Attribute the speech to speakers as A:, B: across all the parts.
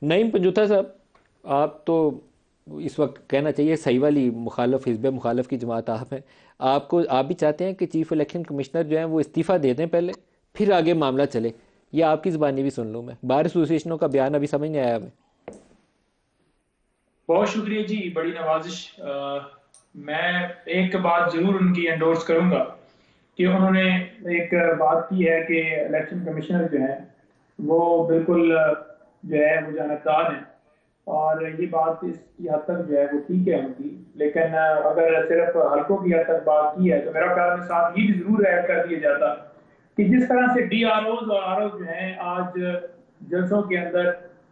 A: नईम पंजूथा साहब, आप तो इस वक्त कहना चाहिए सही वाली मुखालफ, हिज़्ब मुखालफ की जमात आप हैं। आप भी चाहते हैं कि चीफ इलेक्शन कमिश्नर जो है वो इस्तीफ़ा दे दें पहले, फिर आगे मामला चले। ये आपकी ज़बानी भी सुन लूँ मैं, बार एसोसिएशनों का बयान अभी समझ नहीं आया हमें।
B: बहुत शुक्रिया जी, बड़ी नवाजिश। मैं एक बात जरूर उनकी एंडोर्स करूंगा कि उन्होंने एक बात की है कि इलेक्शन कमिश्नर जो है वो बिल्कुल जो है वो जानकार हैं, और ये बात इसकी हद तक जो है वो ठीक है उनकी। लेकिन अगर सिर्फ हल्कों की हद तक बात की है तो मेरा ख्याल में साथ ये भी जरूर ऐड कर दिया जाता कि जिस तरह से DROs और ROs जो हैं आज जलसों के अंदर,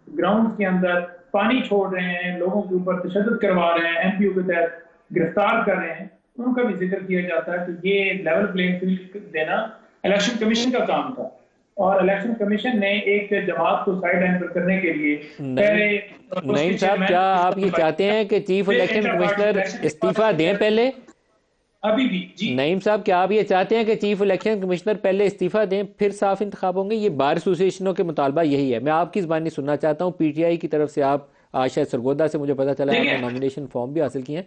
B: ग्राउंड के अंदर पानी छोड़ रहे हैं, लोगों के ऊपर तशद्दुद करवा रहे हैं, MPO के तहत गिरफ्तार कर रहे हैं, उनका भी जिक्र किया जाता है कि ये लेवल प्लेइंग फील्ड देना इलेक्शन कमीशन का काम था। और इलेक्शन कमीशन ने एक जमात को साइड लाइन पर करने के लिए
A: नईम
B: पहले
A: नईम
B: उसके
A: साहब, क्या आप ये चाहते हैं कि chief election
B: inter party
A: commissioner
B: election के बाद
A: इस्तीफ़ा दें पहले?
B: अभी भी जी।
A: नईम साहब, क्या आप ये चाहते हैं कि चीफ इलेक्शन कमिश्नर पहले इस्तीफ़ा दें फिर साफ इंतखाब होंगे? ये बार एसोसिएशनों के मुतालबा यही है। मैं आपकी ज़बानी सुनना चाहता हूँ। PTI की तरफ से आप आज शायद सरगोदा से मुझे पता चला आपने
B: देखिए
A: नॉमिनेशन फॉर्म भी हासिल किए हैं,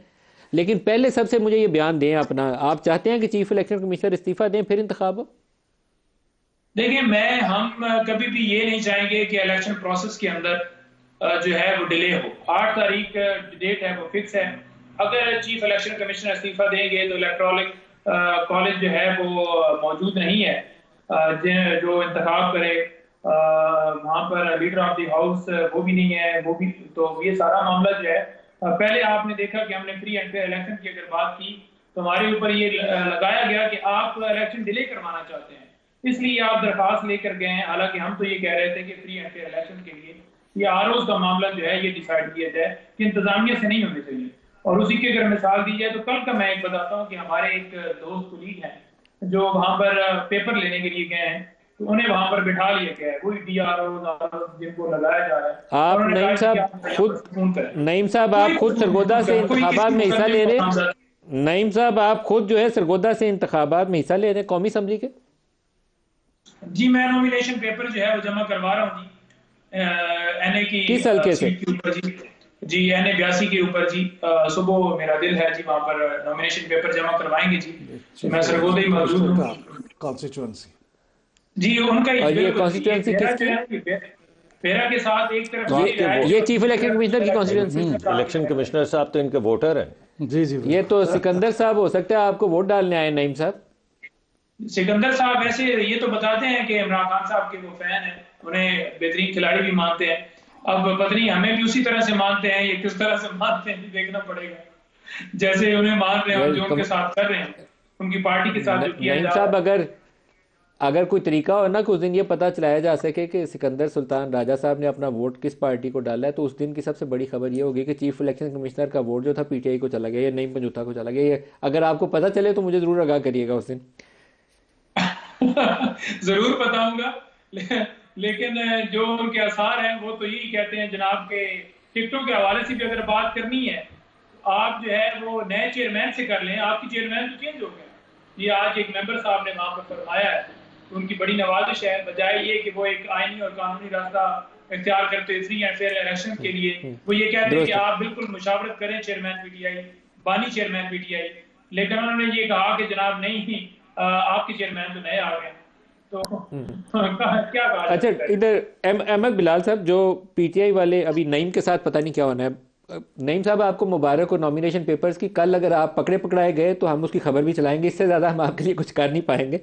A: लेकिन पहले सबसे मुझे ये बयान दें अपना। आप चाहते हैं कि चीफ इलेक्शन कमिश्नर इस्तीफ़ा दें फिर इंतखाब हो?
B: देखिए मैं हम कभी भी ये नहीं चाहेंगे कि इलेक्शन प्रोसेस के अंदर जो है वो डिले हो। 8 तारीख डेट है वो फिक्स है। अगर चीफ इलेक्शन कमिश्नर इस्तीफा देंगे तो इलेक्ट्रॉनिक कॉलेज जो है वो मौजूद नहीं है। जो इंतखाब करे वहां पर लीडर ऑफ द हाउस वो भी नहीं है। वो भी तो ये सारा मामला जो है पहले आपने देखा कि हमने फ्री एंड फेयर इलेक्शन की अगर बात की तो हमारे ऊपर ये लगाया गया कि आप इलेक्शन डिले करवाना चाहते हैं, इसलिए आप दरखास्त लेकर गए हैं। हालांकि हम तो ये कह रहे थे कि फ्री एंड फेयर इलेक्शन के लिए ये ROs का मामला जो है ये डिसाइड किया जाए कि इंतजामिया से नहीं होने चाहिए। और उसी की अगर मिसाल दी जाए तो कल का मैं एक बताता हूँ कि हमारे एक दोस्त कुलीग हैं जो वहां पर पेपर लेने के लिए गए हैं, तो उन्हें वहां पर बिठा लिया गया है, वही DROs जिनको लगाया जा रहा है, और
A: आप
B: उन्होंने कहा
A: नईम
B: कि
A: साहब
B: आप यहाँ पर
A: खुद
B: फोन करें।
A: नईम साहब आप
B: कोई
A: खुद सरगोदा से
B: कोई
A: इंतखाबात
B: किसी
A: में हिस्सा
B: मुकदमे
A: ले
B: को
A: रहे हैं।
B: नामजद।
A: नईम साहब आप खुद जो है सरगोदा से इंतखाबात में हिस्सा ले रहे हैं कौमी असम्बली के।
B: जी मैं नॉमिनेशन पेपर जो है वो जमा करवा रहा हूँ जी, NA की
A: किस हल्के से?
B: सीट के ऊपर जी। जी NA 82 के ऊपर जी। सुबह मेरा दिल है जी वहां पर नॉमिनेशन पेपर जमा करवाएंगे जी। तो मैं सरगोदा ही मौजूद हूँ
C: कॉन्स्टिट्यूंसी।
B: जी। उनका ही
A: और ये
B: बिल्कुल जी, ये
A: कॉन्स्टिट्यूंसी
B: पेरा जो
A: किसकी?
B: है पेरा के साथ एक तरफ
C: तो
B: ये
C: आपके
B: है
C: वो
A: ये
B: जो
A: चीफ इलेक्शन कमिश्नर की कॉन्स्टिट्यूंसी?
D: इलेक्शन कमिश्नर साहब तो इनके वोटर हैं।
C: जी जी
A: ये
C: बिल्कुल।
A: तो सिकंदर साहब हो सकता है आपको वोट डालने आए नईम साहब।
B: सिकंदर साहब ऐसे ये तो बताते हैं कि इमरान खान साहब के वो फैन हैं, उन्हें बेहतरीन खिलाड़ी भी मानते हैं। अब पता नहीं हमें भी उसी तरह से मानते हैं, ये किस तरह से मानते हैं देखना पड़ेगा। जैसे उन्हें मान रहे हैं और जो
A: वेलकम।
B: उनके साथ कर रहे हैं, उनकी पार्टी के साथ जो किया
A: नईम
B: जा रहा
A: साहब,
B: है।
A: अगर अगर कोई तरीका हो ना कि उस दिन ये पता चलाया जा सके कि सिकंदर सुल्तान राजा साहब ने अपना वोट किस पार्टी को डाला है, तो उस दिन की सबसे बड़ी खबर ये होगी कि चीफ इलेक्शन कमिश्नर का वोट जो था PTI को चला गया या नईम पंजूथा को चला गया। ये अगर आपको पता चले तो मुझे जरूर आगाह करिएगा उस दिन।
B: जरूर बताऊंगा। लेकिन जो उनके आसार हैं वो तो यही कहते हैं जनाब के टिकटों के हवाले से भी अगर बात करनी है आप जो है वो नए चेयरमैन से कर लें। आपकी चेयरमैन तो चेंज हो गया। ये आज एक मेंबर साहब ने वहां पर फरमाया है, तो उनकी बड़ी नवाजिश है। बजाय ये कि वो एक आईनी और कानूनी रास्ता इख्तियार करते हैं फ्री एंड फेयर इलेक्शन के लिए, वो ये कहते हैं कि
A: दुरुस्त है।
B: आप बिल्कुल मुशावरत करें चेयरमैन PTI, बानी चेयरमैन PTI। लेकिन उन्होंने ये कहा कि जनाब नहीं, आपके चेयरमैन तो नए आ गए, तो क्या कहा जा
A: अच्छा,
B: सकता है।
A: इधर अहमद बिलाल साहब, जो PTI वाले अभी नईम के साथ पता नहीं क्या होना है। नईम साहब, आपको मुबारक हो नॉमिनेशन पेपर्स की। कल अगर आप पकड़े पकड़ाए गए तो हम उसकी खबर भी चलाएंगे, इससे ज़्यादा हम आपके लिए कुछ कर नहीं पाएंगे।